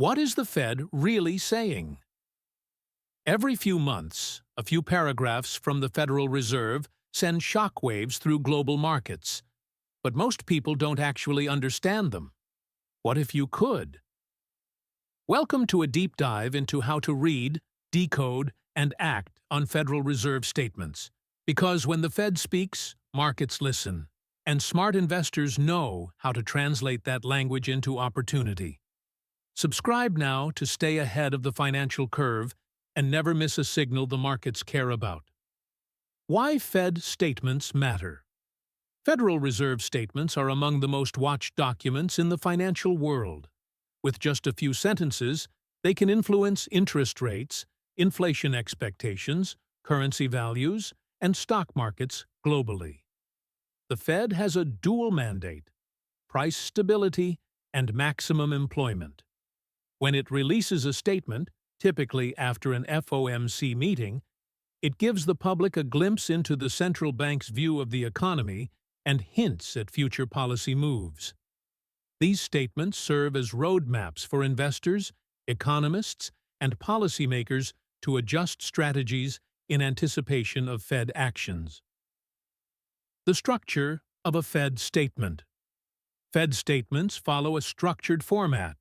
What is the Fed really saying? Every few months, a few paragraphs from the Federal Reserve send shockwaves through global markets. But most people don't actually understand them. What if you could? Welcome to a deep dive into how to read, decode, and act on Federal Reserve statements. Because when the Fed speaks, markets listen, and smart investors know how to translate that language into opportunity. Subscribe now to stay ahead of the financial curve and never miss a signal the markets care about. Why Fed statements matter. Federal Reserve statements are among the most watched documents in the financial world. With just a few sentences, they can influence interest rates, inflation expectations, currency values, and stock markets globally. The Fed has a dual mandate: price stability and maximum employment. When it releases a statement, typically after an FOMC meeting, it gives the public a glimpse into the central bank's view of the economy and hints at future policy moves. These statements serve as roadmaps for investors, economists, and policymakers to adjust strategies in anticipation of Fed actions. The structure of a Fed statement. Fed statements follow a structured format.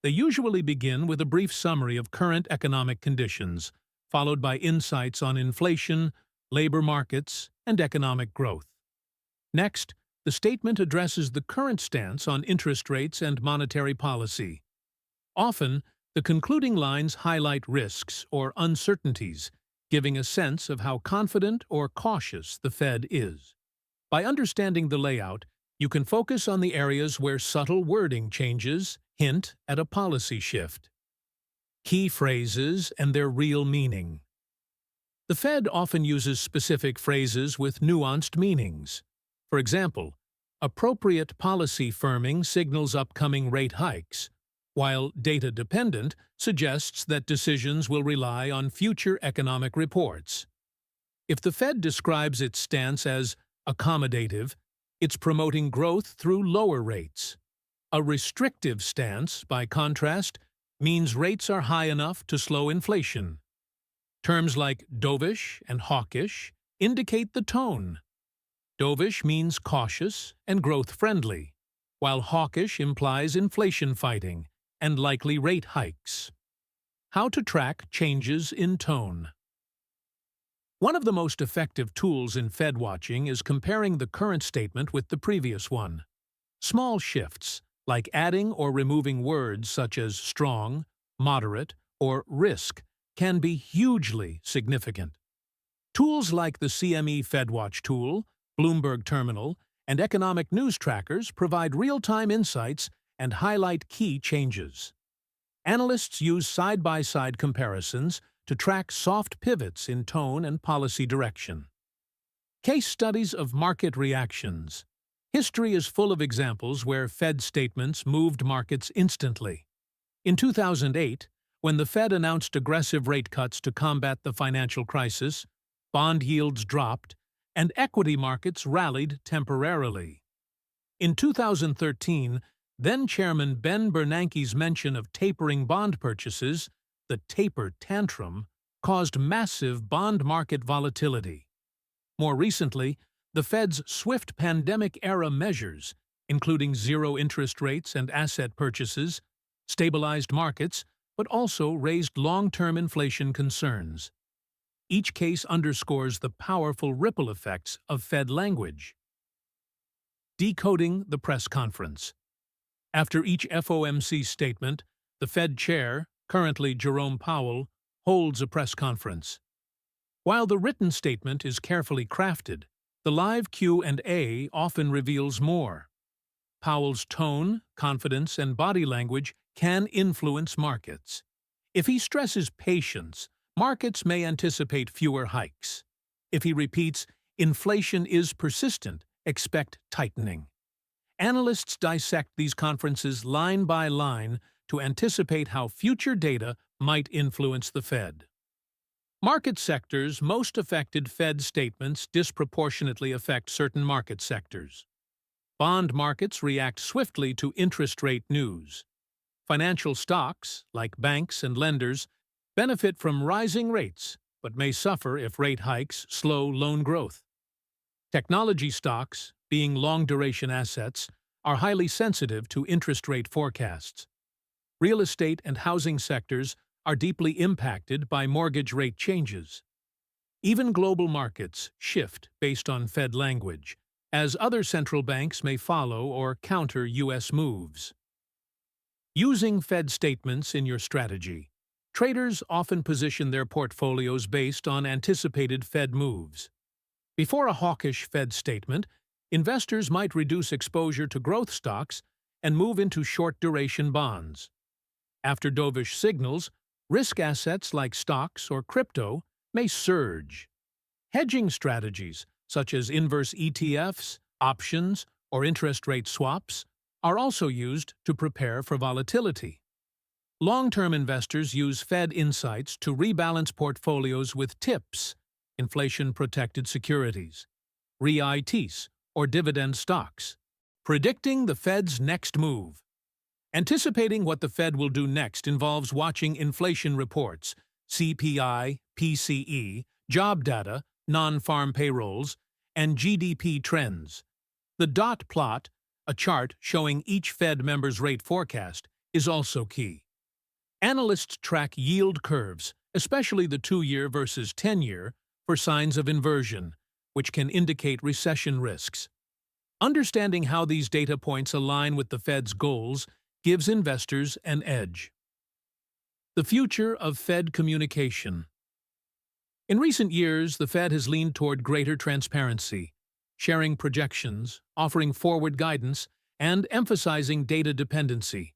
They usually begin with a brief summary of current economic conditions, followed by insights on inflation, labor markets, and economic growth. Next, the statement addresses the current stance on interest rates and monetary policy. Often, the concluding lines highlight risks or uncertainties, giving a sense of how confident or cautious the Fed is. By understanding the layout, you can focus on the areas where subtle wording changes hint at a policy shift. Key phrases and their real meaning. The Fed often uses specific phrases with nuanced meanings. For example, appropriate policy firming signals upcoming rate hikes, while data-dependent suggests that decisions will rely on future economic reports. If the Fed describes its stance as accommodative, it's promoting growth through lower rates. A restrictive stance, by contrast, means rates are high enough to slow inflation. Terms like dovish and hawkish indicate the tone. Dovish means cautious and growth-friendly, while hawkish implies inflation fighting and likely rate hikes. How to track changes in tone. One of the most effective tools in Fed watching is comparing the current statement with the previous one. Small shifts, like adding or removing words such as strong, moderate, or risk, can be hugely significant. Tools like the CME FedWatch tool, Bloomberg Terminal, and economic news trackers provide real-time insights and highlight key changes. Analysts use side-by-side comparisons to track soft pivots in tone and policy direction. Case studies of market reactions. History is full of examples where Fed statements moved markets instantly. In 2008, when the Fed announced aggressive rate cuts to combat the financial crisis, bond yields dropped, and equity markets rallied temporarily. In 2013, then-Chairman Ben Bernanke's mention of tapering bond purchases, the taper tantrum, caused massive bond market volatility. More recently, the Fed's swift pandemic-era measures, including zero interest rates and asset purchases, stabilized markets, but also raised long-term inflation concerns. Each case underscores the powerful ripple effects of Fed language. Decoding the press conference. After each FOMC statement, the Fed chair, currently Jerome Powell, holds a press conference. While the written statement is carefully crafted, the live Q&A often reveals more. Powell's tone, confidence, and body language can influence markets. If he stresses patience, markets may anticipate fewer hikes. If he repeats, inflation is persistent, expect tightening. Analysts dissect these conferences line by line to anticipate how future data might influence the Fed. Market sectors most affected Fed statements disproportionately affect certain market sectors. Bond markets react swiftly to interest rate news. Financial stocks, like banks and lenders, benefit from rising rates, but may suffer if rate hikes slow loan growth. Technology stocks, being long-duration assets, are highly sensitive to interest rate forecasts. Real estate and housing sectors are deeply impacted by mortgage rate changes. Even global markets shift based on Fed language, as other central banks may follow or counter U.S. moves. Using Fed statements in your strategy, traders often position their portfolios based on anticipated Fed moves. Before a hawkish Fed statement, investors might reduce exposure to growth stocks and move into short-duration bonds. After dovish signals, risk assets like stocks or crypto may surge. Hedging strategies, such as inverse ETFs, options, or interest rate swaps, are also used to prepare for volatility. Long-term investors use Fed insights to rebalance portfolios with TIPS, inflation-protected securities, REITs, or dividend stocks. Predicting the Fed's next move. Anticipating what the Fed will do next involves watching inflation reports, CPI, PCE, job data, non-farm payrolls, and GDP trends. The dot plot, a chart showing each Fed member's rate forecast, is also key. Analysts track yield curves, especially the 2-year versus 10-year, for signs of inversion, which can indicate recession risks. Understanding how these data points align with the Fed's goals gives investors an edge. The future of Fed communication. In recent years, the Fed has leaned toward greater transparency, sharing projections, offering forward guidance, and emphasizing data dependency.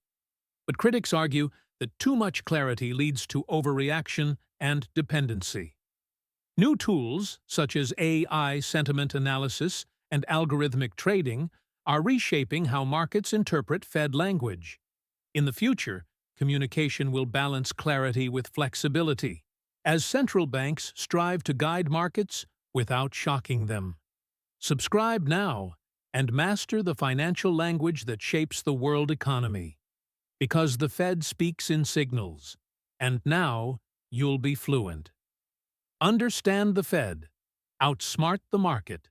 But critics argue that too much clarity leads to overreaction and dependency. New tools, such as AI sentiment analysis and algorithmic trading, are reshaping how markets interpret Fed language. In the future, communication will balance clarity with flexibility, as central banks strive to guide markets without shocking them. Subscribe now and master the financial language that shapes the world economy. Because the Fed speaks in signals, and now you'll be fluent. Understand the Fed. Outsmart the market.